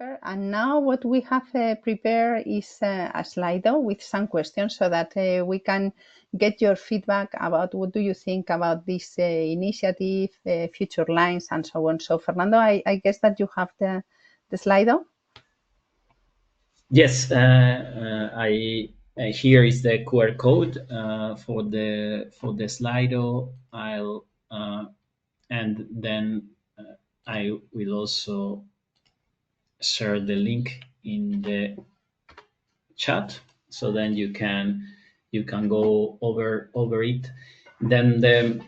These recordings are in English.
Super. And now what we have prepared is a Slido with some questions so that we can get your feedback about what do you think about this initiative, future lines, and so on. So Fernando, I guess that you have the Slido. Yes, here is the QR code for the Slido. I'll and then I will also share the link in the chat, so then you can go over it. Then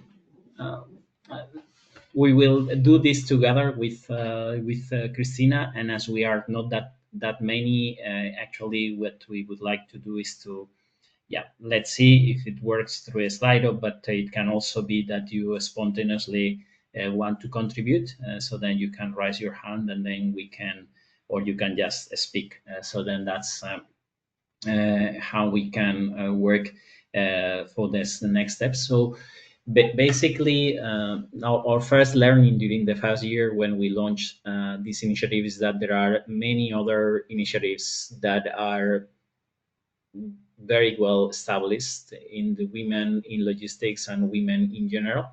we will do this together with Cristina, and as we are not that many, actually, what we would like to do is to, yeah, let's see if it works through a Slido, but it can also be that you spontaneously want to contribute, so then you can raise your hand and then we can, or you can just speak. So then that's how we can work for the next step. So basically, our first learning during the first year when we launched this initiative is that there are many other initiatives that are very well established in the women in logistics and women in general.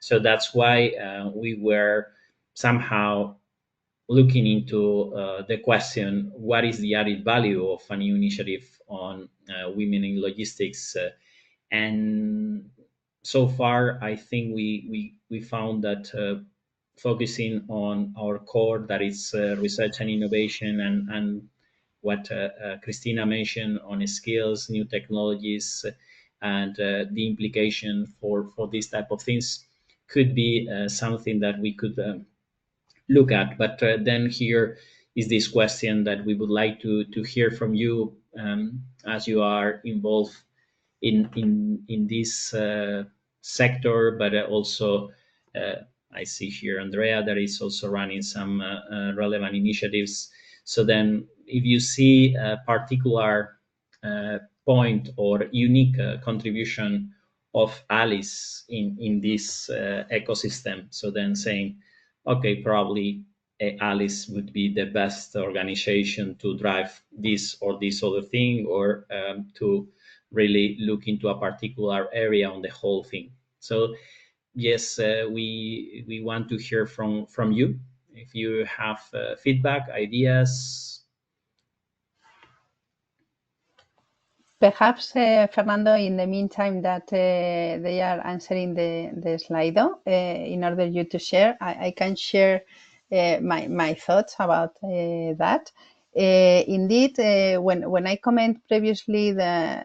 So that's why we were somehow looking into the question, what is the added value of a new initiative on women in logistics? And so far, I think we found that focusing on our core, that is research and innovation, and what Cristina mentioned on skills, new technologies, and the implication for these type of things could be something that we could look at. But then here is this question that we would like to hear from you, as you are involved in this sector, but also I see here Andrea that is also running some relevant initiatives. So then, if you see a particular point or unique contribution of Alice in this ecosystem, so then saying, okay, probably Alice would be the best organization to drive this or this other thing, or to really look into a particular area on the whole thing. So yes, we want to hear from you. If you have feedback, ideas. Perhaps, Fernando, in the meantime that they are answering the Slido, in order you to share, I can share my thoughts about that. Indeed, when I comment previously the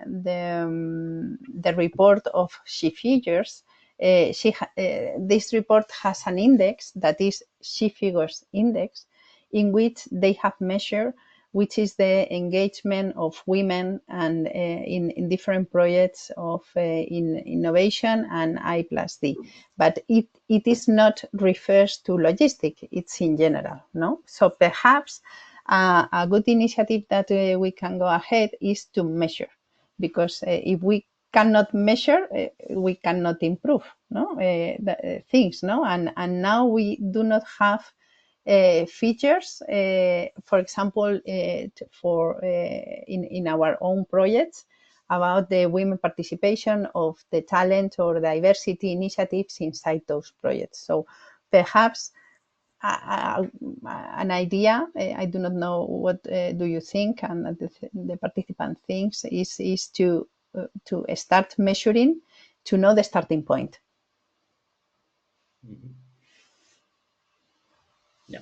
report of She Figures, this report has an index that is She Figures Index, in which they have measured which is the engagement of women and in different projects of in innovation and I+D. But it is not refers to logistics, it's in general, no? So perhaps a good initiative that we can go ahead is to measure, because if we cannot measure, we cannot improve, no? Things, no? And now we do not have features, for example, in our own projects about the women participation of the talent or diversity initiatives inside those projects. So perhaps an idea, I do not know what do you think, and the participant thinks, is to start measuring to know the starting point. Mm-hmm. Yeah.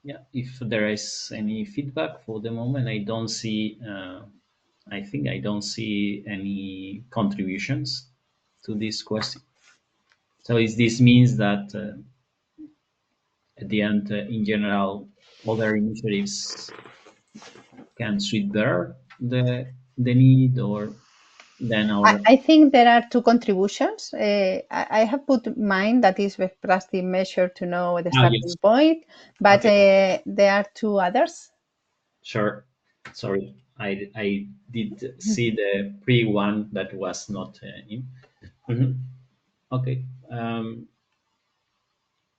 Yeah, if there is any feedback for the moment, I don't see. I think I don't see any contributions to this question. So this means that at the end, in general, other initiatives can suit better the need, or then our. I think there are two contributions. I have put mine, that is best practice measure to know the starting Yes. point, but Okay. there are two others. Sure. Sorry, I did see the pre one that was not in. Mhm. Okay.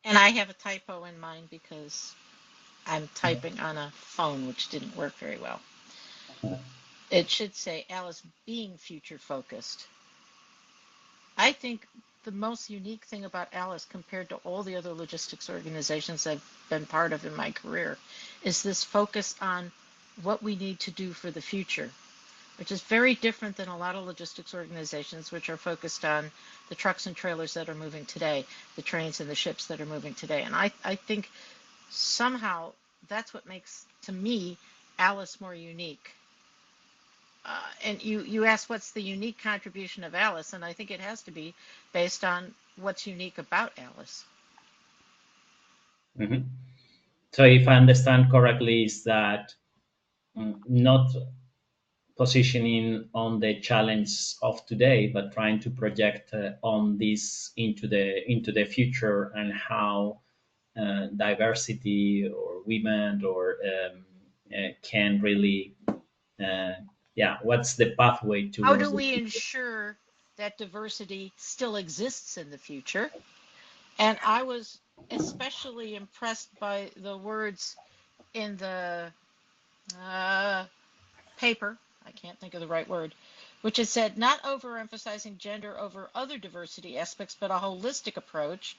And I have a typo in mine because I'm typing on a phone, which didn't work very well. It should say Alice being future focused. I think the most unique thing about Alice compared to all the other logistics organizations I've been part of in my career is this focus on what we need to do for the future, which is very different than a lot of logistics organizations, which are focused on the trucks and trailers that are moving today, the trains and the ships that are moving today. And I think somehow that's what makes, to me, Alice more unique. And you asked what's the unique contribution of Alice, and I think it has to be based on what's unique about Alice. Mhm. So if I understand correctly, is that not positioning on the challenge of today, but trying to project on this into the future, and how diversity or women or can really yeah, what's the pathway How do towards the we future. ensure that diversity still exists in the future? And I was especially impressed by the words in the uh, paper, I can't think of the right word, which has said not overemphasizing gender over other diversity aspects, but a holistic approach,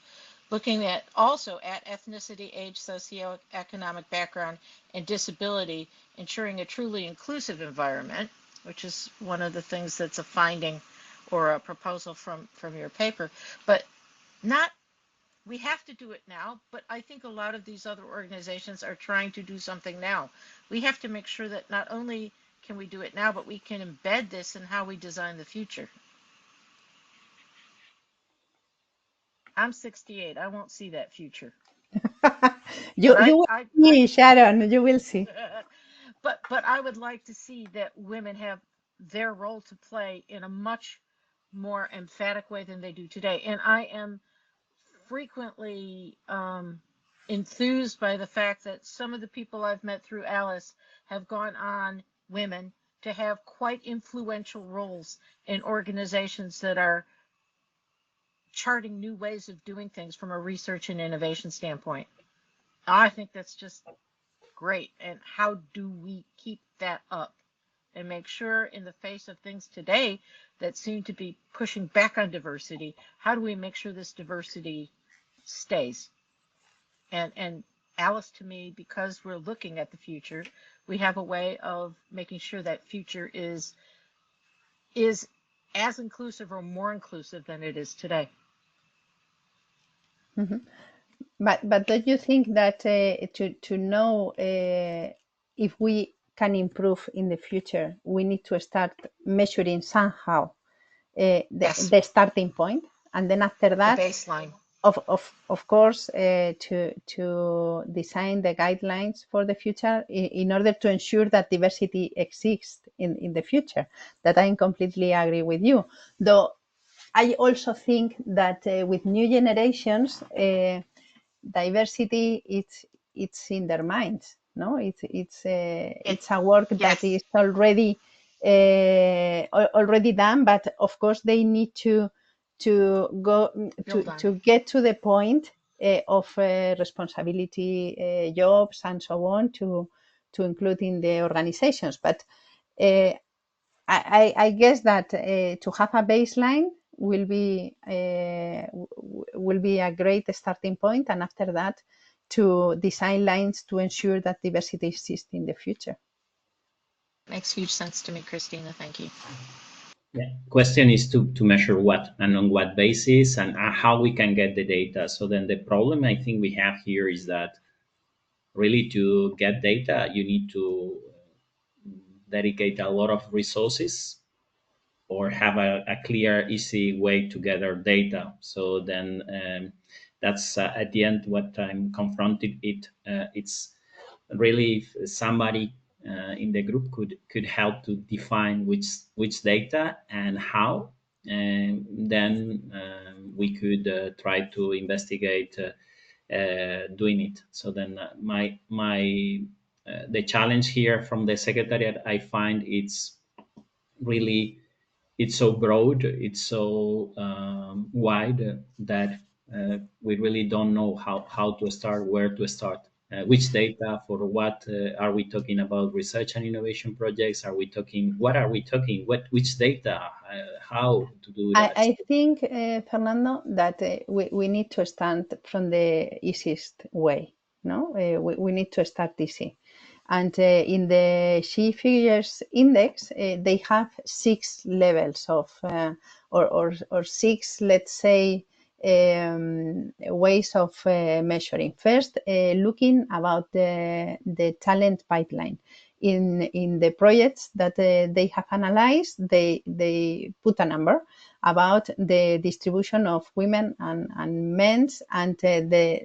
looking at also at ethnicity, age, socioeconomic background, and disability, ensuring a truly inclusive environment, which is one of the things that's a finding or a proposal from your paper. But not we have to do it now, but I think a lot of these other organizations are trying to do something now. We have to make sure that not only can we do it now, but we can embed this in how we design the future. I'm 68. I won't see that future. you But you will see, Sharon. You will see. but I would like to see that women have their role to play in a much more emphatic way than they do today. And I am frequently enthused by the fact that some of the people I've met through Alice have gone on, women, to have quite influential roles in organizations that are charting new ways of doing things from a research and innovation standpoint. I think that's just great. And how do we keep that up and make sure, in the face of things today that seem to be pushing back on diversity, how do we make sure this diversity stays? And Alice, to me, because we're looking at the future, we have a way of making sure that future is as inclusive or more inclusive than it is today. Mhm. But don't you think that to know if we can improve in the future, we need to start measuring somehow Yes, the starting point, and then after the that, baseline. of course, to design the guidelines for the future in order to ensure that diversity exists in the future. That I completely agree with you. Though I also think that with new generations, diversity it's in their minds. No, It, it's a work that yes, is already already done, but of course they need to go build on. to get to the point of responsibility jobs and so on to include in the organizations. But uh, I guess that to have a baseline will be a great starting point, and after that, to design lines to ensure that diversity exists in the future. Makes huge sense to me, Christina. Thank you. Yeah. Question is to measure what and on what basis, and how we can get the data. So then the problem I think we have here is that really to get data, you need to dedicate a lot of resources, or have a clear, easy way to gather data. So then that's at the end what I'm confronted it. It's really if somebody in the group could help to define which data and how, and then we could try to investigate doing it. So then my the challenge here from the secretariat I find it's really it's so broad, it's so wide that we really don't know how to start, where to start, which data for what. Are we talking about research and innovation projects? Are we talking, what are we talking, which data, how to do that? I think, Fernando, that we need to start from the easiest way. No, we need to start easy. And in the She Figures Index, they have 6 levels of, or six, let's say, ways of measuring. First, looking about the talent pipeline. In the projects that they have analyzed, they put a number about the distribution of women and men's, and the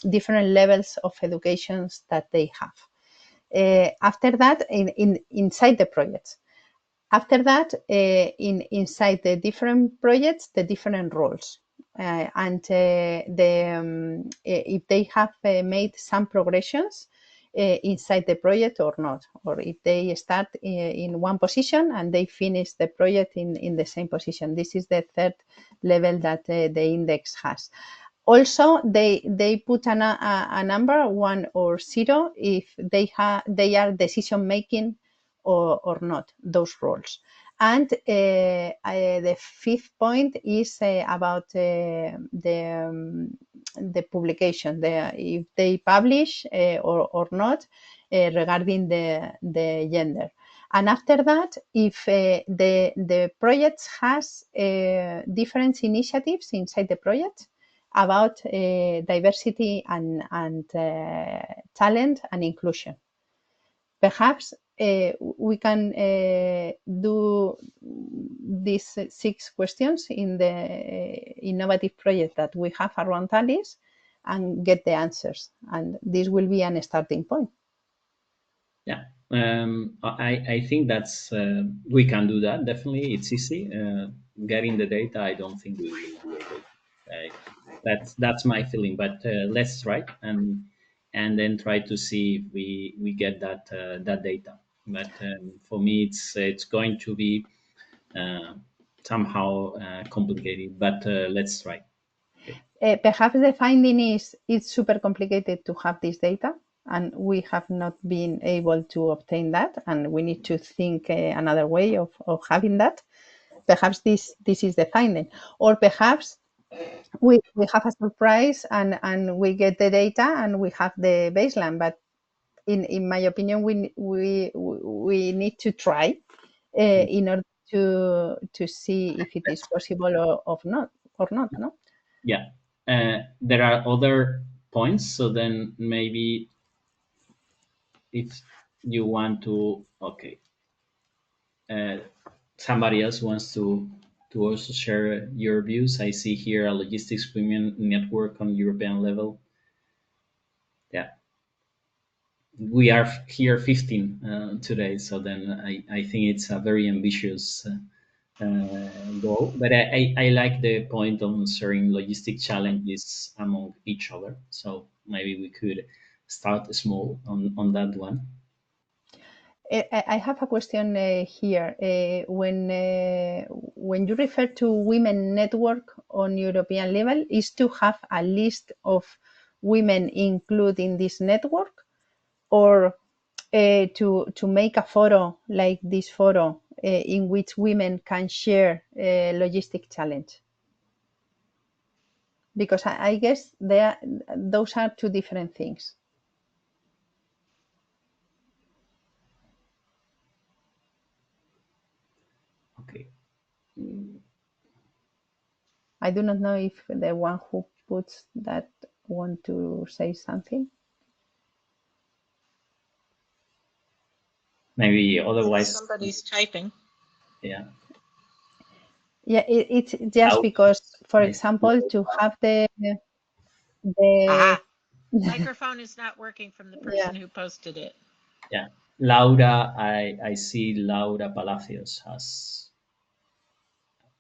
different levels of educations that they have. After that, inside the projects. After that, inside the different projects, the different roles. And if they have made some progressions inside the project or not, or if they start in one position and they finish the project in the same position. This is the third level that the index has. Also, they put a number, 1 or 0, if they are decision making or not, those roles. And the fifth point is about the publication, if they publish or not, regarding the gender. And after that, if the project has different initiatives inside the project about diversity and talent and inclusion. Perhaps we can do these 6 questions in the innovative project that we have around Alice and get the answers. And this will be an starting point. Yeah, I think that's we can do that. Definitely, it's easy. Getting the data, I don't think we will be able. Uh, that's my feeling. But let's try and then try to see if we get that data. But for me, it's going to be uh, somehow complicated. But let's try. Okay. Perhaps the finding is it's super complicated to have this data, and we have not been able to obtain that, and we need to think another way of having that. Perhaps this is the finding, or perhaps we have a surprise and we get the data and we have the baseline. But in my opinion, we need to try in order to see if it is possible or not. No. Yeah. There are other points. So then maybe if you want to, okay, uh, somebody else wants to also share your views. I see here a logistics women network on European level. Yeah, we are here 15 today. So then I think it's a very ambitious goal. But I like the point on sharing logistic challenges among each other. So maybe we could start small on that one. I have a question here. When you refer to women network on European level, is to have a list of women included in this network, or to make a photo like this photo in which women can share logistic challenge? Because I guess those are two different things. Okay. I do not know if the one who puts that want to say something. Maybe otherwise, Somebody's typing. yeah. Yeah, it's just Out. because, for I see. example, to have the Ah, microphone is not working from the yeah. person who posted it. Yeah. Laura, I see Laura Palacios has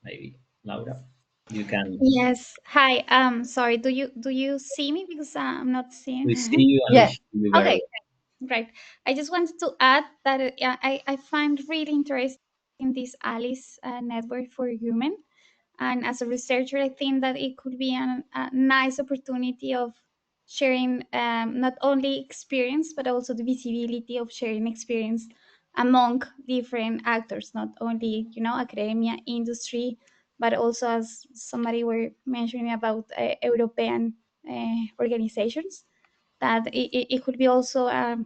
maybe. Laura, you can. Yes. Hi. Sorry. Do you see me because I'm not We seeing? see you and we Yeah, hear you Okay. barely. Right. I just wanted to add that I find really interesting starting this Alice network for women. And as a researcher, I think that it could be a nice opportunity of sharing not only experience, but also the visibility of sharing experience among different actors, not only, academia, industry, but also, as somebody were mentioning about European organizations, that it could be also a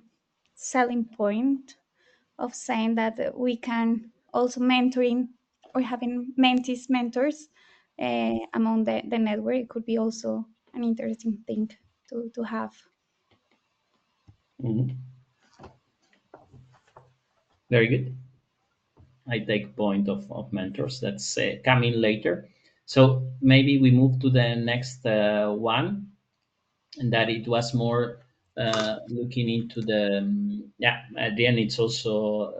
selling point of saying that we can also mentoring or having mentees, mentors among the network. It could be also an interesting thing to have. Mhm. Very good. I take point of mentors. That's coming later. So maybe we move to the next one, and that it was more looking into the yeah. At the end, it's also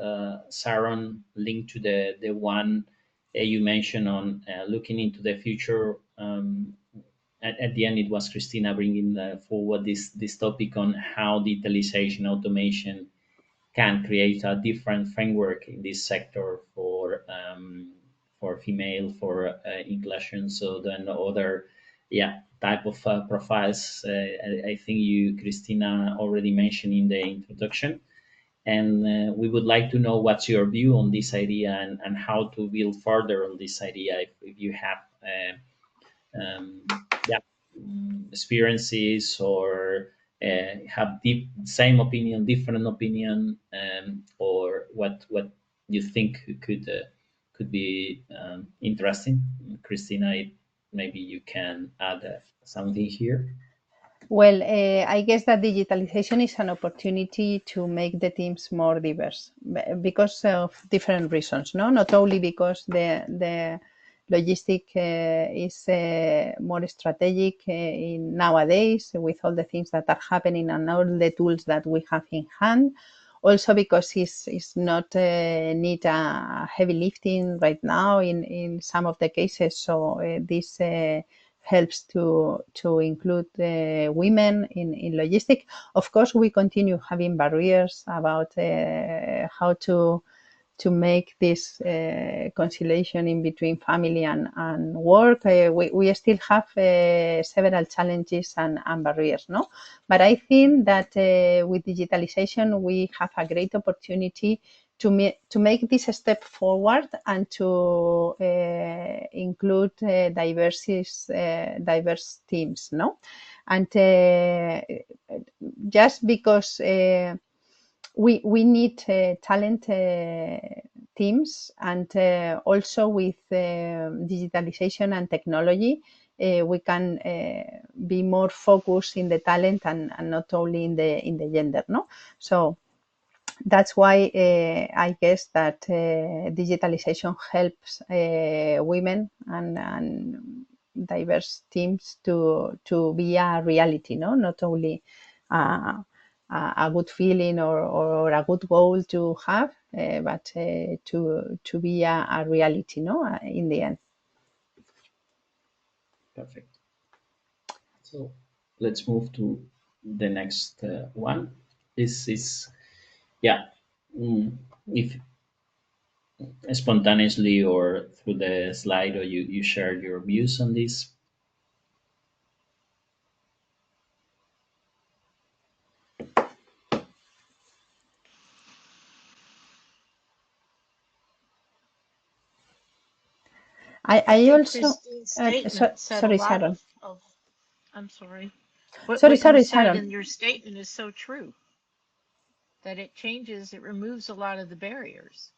Saron linked to the one you mentioned on looking into the future. At the end, it was Cristina bringing forward this topic on how digitalization, automation can create a different framework in this sector for female, for inclusion. So then other, yeah, type of profiles. I think you, Cristina, already mentioned in the introduction. And we would like to know what's your view on this idea and how to build further on this idea if you have yeah, experiences or have deep same opinion, different opinion, or what you think could be interesting. Christina, maybe you can add something here. Well, I guess that digitalization is an opportunity to make the teams more diverse because of different reasons. No, not only because the logistic is more strategic in nowadays with all the things that are happening and all the tools that we have in hand. Also because it's not need a heavy lifting right now in some of the cases. So this helps to include women in logistics. Of course, we continue having barriers about how to make this conciliation in between family and work. We still have several challenges and barriers, no? But I think that with digitalization, we have a great opportunity to make this a step forward and to include diverse teams, no? And just because we need talent teams, and also with digitalization and technology, we can be more focused in the talent and not only in the gender, no? So that's why I guess that digitalization helps women and diverse teams to be a reality, no? Not only a good feeling or a good goal to have, but to be a reality, no? In the end. Perfect. So let's move to the next one. This is yeah. If spontaneously or through the slide, or you shared your views on this. I think also Christine's statement said a sorry, lot Sharon. of I'm sorry. Sorry, What you said Sharon. in your statement is so true that it removes a lot of the barriers.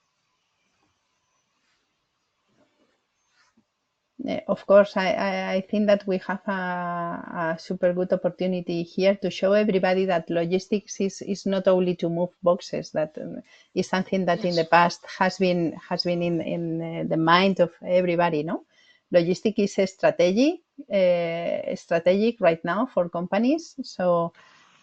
Of course, I think that we have a super good opportunity here to show everybody that logistics is not only to move boxes. That is something that in the Yes. past has been in the mind of everybody. No, logistics is a strategic right now for companies. So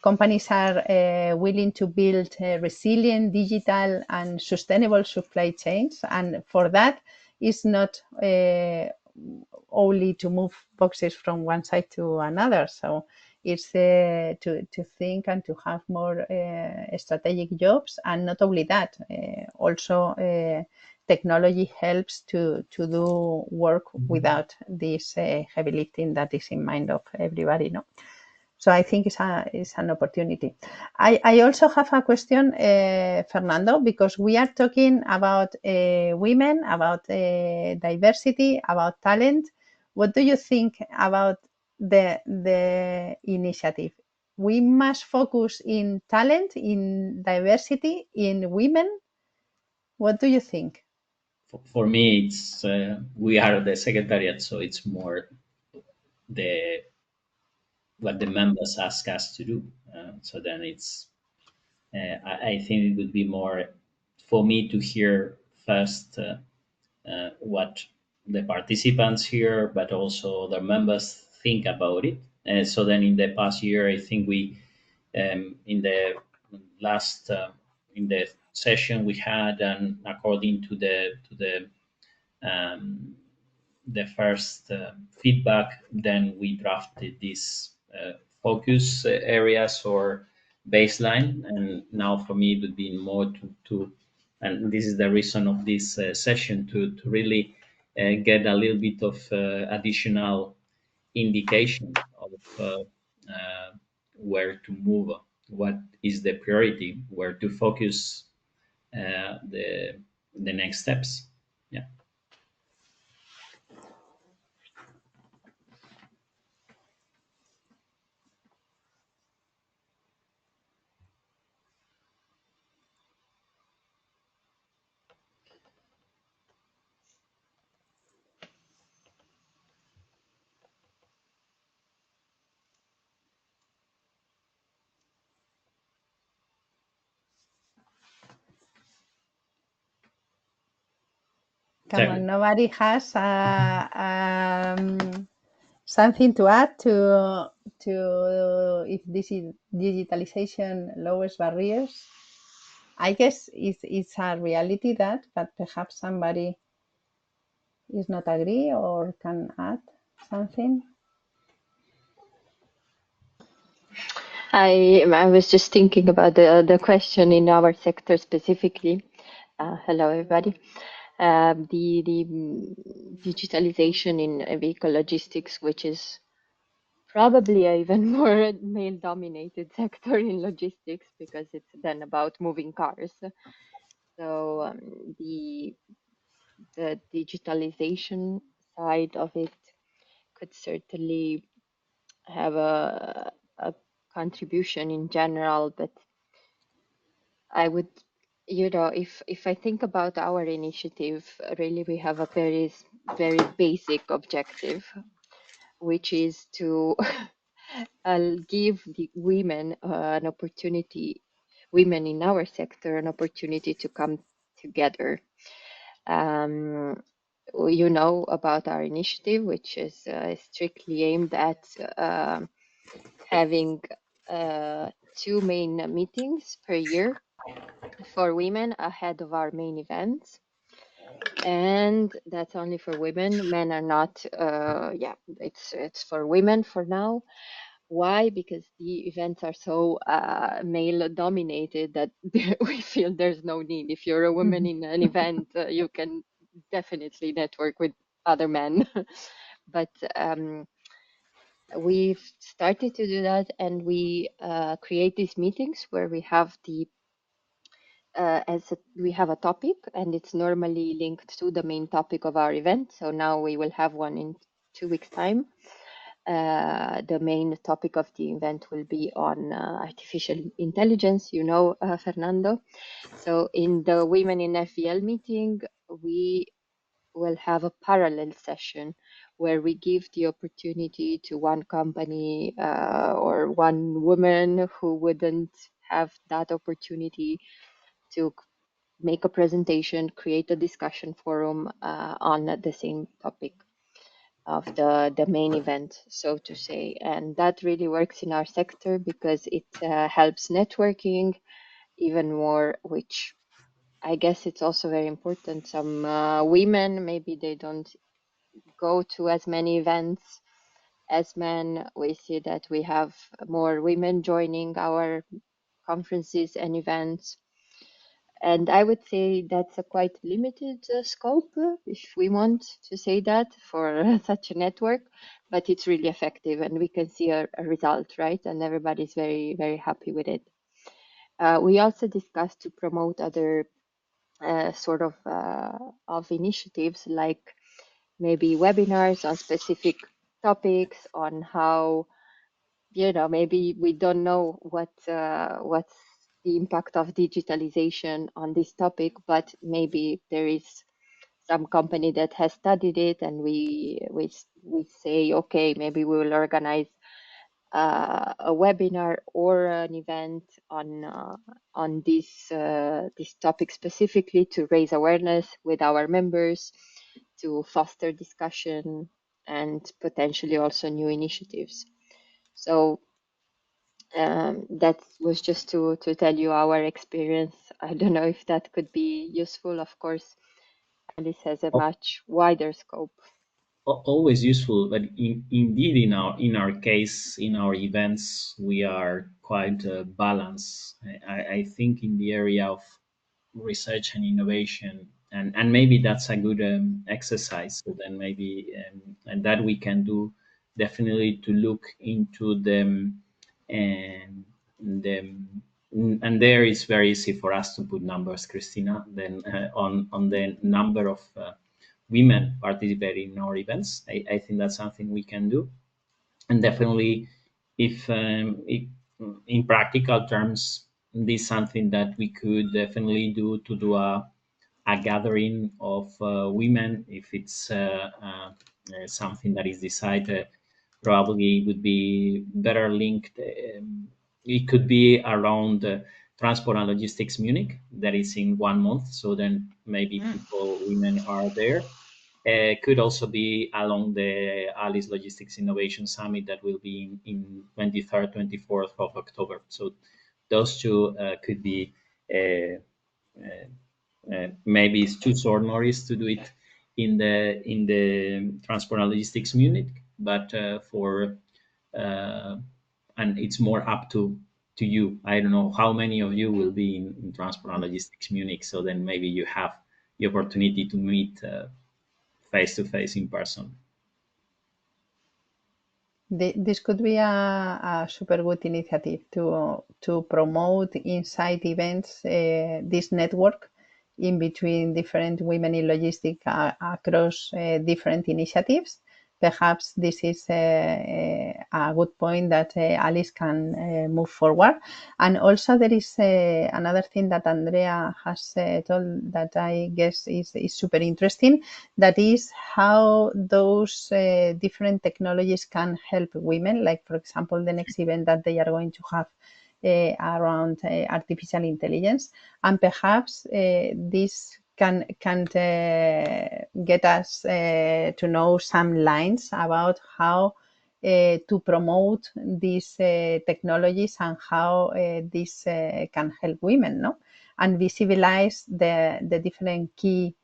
companies are willing to build resilient, digital, and sustainable supply chains, and for that is not only to move boxes from one side to another. So it's to think and to have more strategic jobs, and not only that, also technology helps to do work without this heavy lifting that is in mind of everybody. No, so I think it's an opportunity. I also have a question, Fernando, because we are talking about women, about diversity, about talent. What do you think about the initiative? We must focus in talent, in diversity, in women. What do you think? For me, it's we are the secretariat, so it's more the what the members ask us to do. So then it's I think it would be more for me to hear first what the participants here, but also the members think about it. So then in the past year, I think we in the last in the session we had, and according to um, the first feedback, then we drafted these focus areas or baseline. And now for me, it would be more to and this is the reason of this session to really get a little bit of additional indication of where to move, what is the priority, where to focus the next steps. Yeah. Come on, nobody has something to add to if this is digitalization lowers barriers. I guess it's a reality that, but perhaps somebody is not agree or can add something. I was just thinking about the question in our sector specifically. Hello, everybody. The digitalization in vehicle logistics, which is probably an even more male-dominated sector in logistics because it's then about moving cars. So the digitalization side of it could certainly have a contribution in general, but I would, if I think about our initiative, really we have a very basic objective, which is to give the women an opportunity, women in our sector, an opportunity to come together. You know about our initiative, which is strictly aimed at having 2 main meetings per year for women ahead of our main events. And that's only for women. Men are not, it's for women for now. Why? Because the events are so male dominated that we feel there's no need. If you're a woman in an event, you can definitely network with other men. But we've started to do that, and we create these meetings where we have we have a topic, and it's normally linked to the main topic of our event. So now we will have one in 2 weeks' time. The main topic of the event will be on artificial intelligence, Fernando. So in the Women in FVL meeting, we will have a parallel session where we give the opportunity to one company or one woman who wouldn't have that opportunity to make a presentation, create a discussion forum on the same topic of the main event, so to say. And that really works in our sector because it helps networking even more, which I guess it's also very important. Some women, maybe they don't go to as many events as men. We see that we have more women joining our conferences and events. And I would say that's a quite limited scope, if we want to say that, for such a network, but it's really effective and we can see a result, right? And everybody's very, very happy with it. We also discussed to promote other of initiatives, like maybe webinars on specific topics, on how, maybe we don't know what's the impact of digitalization on this topic, but maybe there is some company that has studied it, and we say, okay, maybe we will organize a webinar or an event on this topic specifically, to raise awareness with our members, to foster discussion and potentially also new initiatives. So that was just to tell you our experience. I don't know if that could be useful. Of course, Alice has a much wider scope. Always useful, but indeed in our case, in our events, we are quite balanced. I think in the area of research and innovation, and maybe that's a good exercise. So then maybe and that we can do, definitely, to look into them, and them and there is very easy for us to put numbers, Cristina, then on the number of women participating in our events. I think that's something we can do, and definitely, if in practical terms, this is something that we could definitely do, to do a gathering of women. If it's something that is decided, probably would be better linked. It could be around transport and logistics Munich, that is in 1 month. So then maybe women are there. Could also be along the Alice Logistics Innovation Summit that will be in 23rd, 24th of October. So those two could be maybe it's too short notice to do it in the transport and logistics Munich, but for and it's more up to you. I don't know how many of you will be in transport and logistics Munich, so then maybe you have the opportunity to meet face to face in person. This could be a super good initiative to promote inside events this network in between different women in logistics across different initiatives. Perhaps this is a good point that Alice can move forward. And also there is another thing that Andrea has told that I guess is super interesting, that is how those different technologies can help women, like for example the next event that they are going to have around artificial intelligence, and perhaps this can get us to know some lines about how to promote these technologies and how this can help women, no, and visualize the different key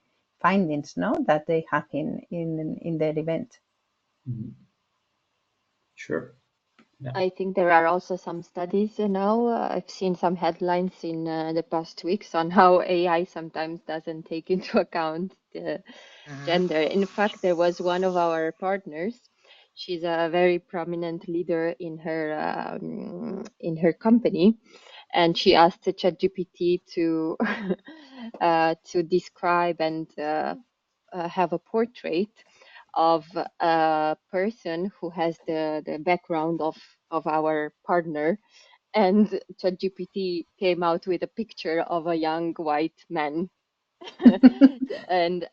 findings, no, that they have in their event. Mhm. Sure. Yeah. I think there are also some studies now. I've seen some headlines in the past weeks on how AI sometimes doesn't take into account the gender. In fact, there was one of our partners. She's a very prominent leader in her company, and she asked ChatGPT to to describe and have a portrait of a person who has the background of our partner, and ChatGPT came out with a picture of a young white man. And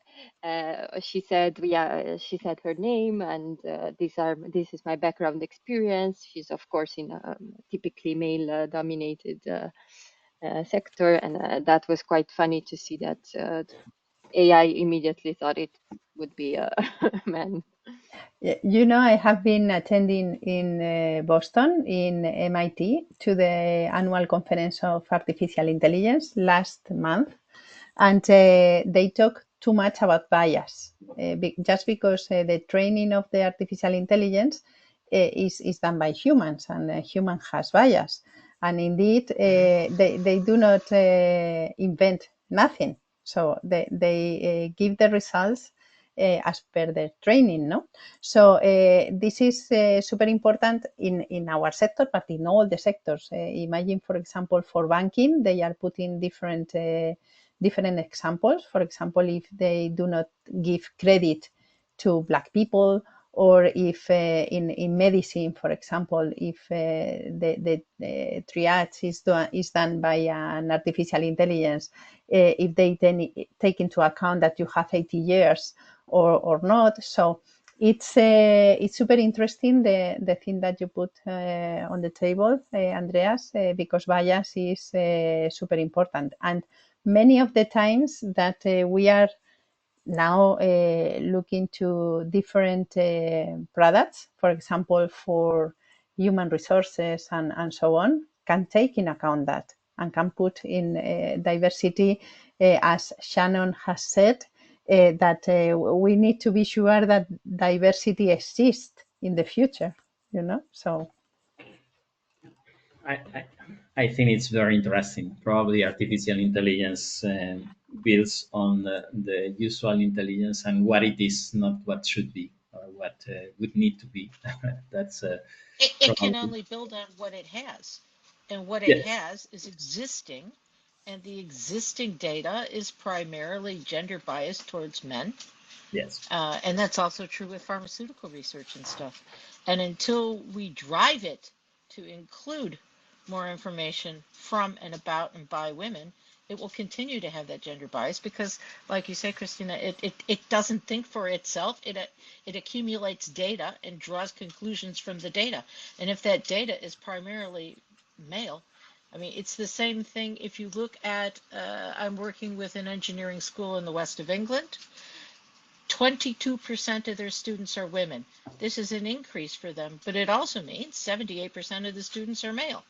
she said, yeah, she said her name, and this is my background experience. She's of course in a typically male dominated sector, and that was quite funny to see that AI immediately thought it would be a man. You know, I have been attending in Boston, in MIT, to the annual conference of artificial intelligence last month, and they talk too much about bias, just because the training of the artificial intelligence is done by humans, and a human has bias. And indeed, they do not invent nothing. So they give the results as per their training, no? So this is super important in our sector, but in all the sectors. Imagine, for example, for banking, they are putting different examples. For example, if they do not give credit to Black people, or if in medicine, for example, if the triage is done by an artificial intelligence, if they then take into account that you have 80 years or not. So it's super interesting, the thing that you put on the table, Andreas, because bias is super important. And many of the times that we are now looking to different products, for example, for human resources and so on, can take in account that and can put in diversity, as Shannon has said, that we need to be sure that diversity exists in the future, so. I, I think it's very interesting. Probably artificial intelligence builds on the usual intelligence and what it is, not what should be or what would need to be. That's It can probably only build on what it has. And what it yes, has is existing. And the existing data is primarily gender biased towards men. yes. And that's also true with pharmaceutical research and stuff. And until we drive it to include more information from and about and by women, it will continue to have that gender bias because, like you say, Christina, it doesn't think for itself. It accumulates data and draws conclusions from the data. And if that data is primarily male, I mean, it's the same thing if you look at, I'm working with an engineering school in the west of England. 22% of their students are women. This is an increase for them, but it also means 78% of the students are male.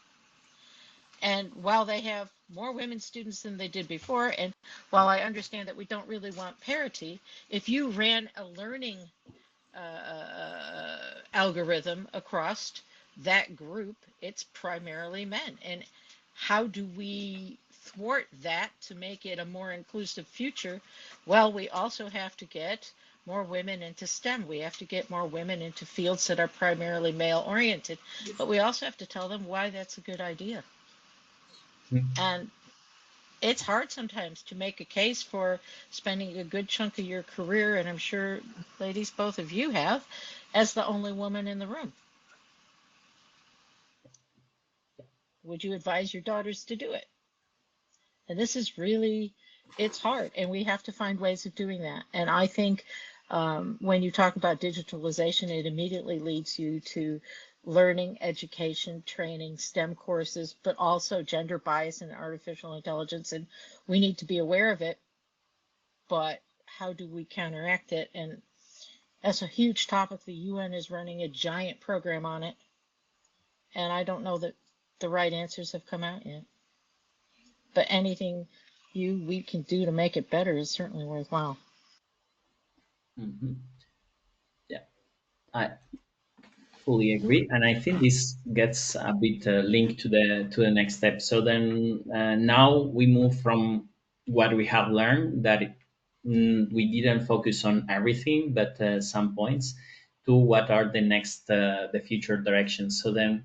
And while they have more women students than they did before, and while I understand that we don't really want parity, if you ran a learning algorithm across that group, it's primarily men. And how do we thwart that to make it a more inclusive future? Well, we also have to get more women into STEM. We have to get more women into fields that are primarily male oriented, but we also have to tell them why that's a good idea. And it's hard sometimes to make a case for spending a good chunk of your career, and I'm sure, ladies, both of you have, as the only woman in the room. Would you advise your daughters to do it? And this is really, it's hard, and we have to find ways of doing that. And I think when you talk about digitalization, it immediately leads you to learning, education, training, STEM courses, but also gender bias and artificial intelligence. And we need to be aware of it, but how do we counteract it? And that's a huge topic. The UN is running a giant program on it. And I don't know that the right answers have come out yet. But anything we can do to make it better is certainly worthwhile. Hmm. Yeah, I fully agree, and I think this gets a bit linked to the next step. So then now we move from what we have learned that we didn't focus on everything, but some points to what are the next the future directions. So then